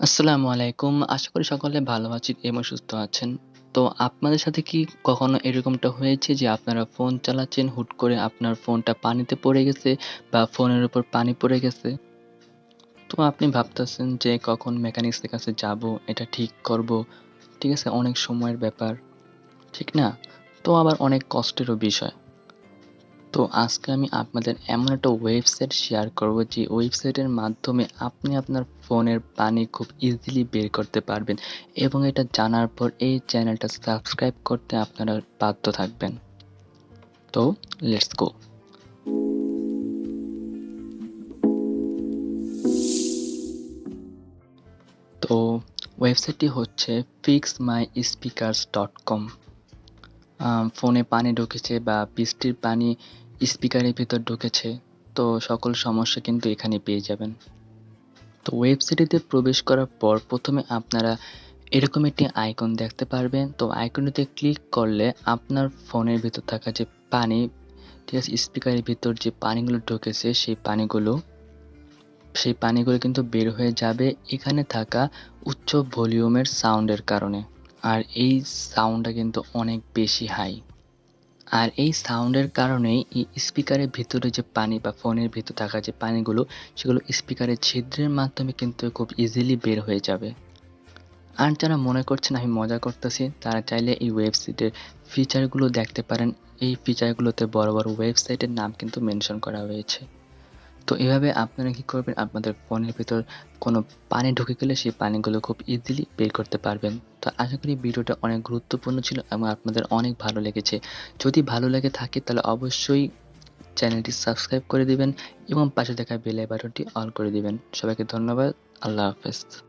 আসসালামু আলাইকুম। আশা করি সকলে ভালো আছেন এবং সুস্থ আছেন। তো আপনাদের সাথে কি কখনো এরকমটা হয়েছে যে আপনারা ফোন চালাচ্ছেন, হুট করে আপনার ফোনটা পানিতে পড়ে গেছে বা ফোনের উপর পানি পড়ে গেছে? তো আপনি ভাবতেছেন যে কখন মেকানিক্স এর কাছে যাবো, এটা ঠিক করব। ঠিক আছে? অনেক সময়ের ব্যাপার, ঠিক না? তো আবার অনেক কষ্টেরও বিষয়। তো আজকে আমি আপনাদের এমন একটা ওয়েবসাইট শেয়ার করব যে ওয়েবসাইটের মাধ্যমে আপনি আপনার ফোনের পানি খুব ইজিলি বের করতে পারবেন এবং এটা জানার পর এই চ্যানেলটা সাবস্ক্রাইব করতে আপনারা বাধ্য থাকবেন। তো লেটস গো। তো ওয়েবসাইটটি হচ্ছে fixmyspeakers.com। ফোনে পানি ঢুকেছে বা বৃষ্টির পানি স্পিকারের ভিতর ঢুকেছে, তো সকল সমস্যা কিন্তু এখানে পেয়ে যাবেন। তো ওয়েবসাইটটিতে প্রবেশ করার পর প্রথমে আপনারা এরকম একটি আইকন দেখতে পারবেন। তো আইকনটিতে ক্লিক করলে আপনার ফোনের ভিতর থাকা যে পানি, ঠিক আছে? স্পিকারের ভিতর যে পানিগুলো ঢুকেছে সেই পানিগুলো কিন্তু বের হয়ে যাবে এখানে থাকা উচ্চ ভলিউমের সাউন্ডের কারণে। আর এই সাউন্ডটা কিন্তু অনেক বেশি হাই। আর এই সাউন্ডের কারণেই এই স্পিকারের ভিতরে যে পানি বা ফোনের ভিতর থাকা যে পানিগুলো সেগুলো স্পিকারের ছিদ্রের মাধ্যমে কিন্তু খুব ইজিলি বের হয়ে যাবে। আর যারা মনে করছেন আমি মজা করতেছি তারা চাইলে এই ওয়েবসাইটের ফিচারগুলো দেখতে পারেন। এই ফিচারগুলোতে বড় বড় ওয়েবসাইটের নাম কিন্তু মেনশন করা হয়েছে। তো এভাবে আপনারা কি করবেন, আপনাদের ফোনের ভিতর কোনো পানি ঢুকে গেলে সেই পানিগুলো খুব ইজিলি বের করতে পারবেন। তো আশা করি ভিডিওটা অনেক গুরুত্বপূর্ণ ছিল এবং আপনাদের অনেক ভালো লেগেছে। যদি ভালো লেগে থাকে তাহলে অবশ্যই চ্যানেলটি সাবস্ক্রাইব করে দিবেন এবং পাশে থাকা বেল বাটনটি অল করে দিবেন। সবাইকে ধন্যবাদ। আল্লাহ হাফেজ।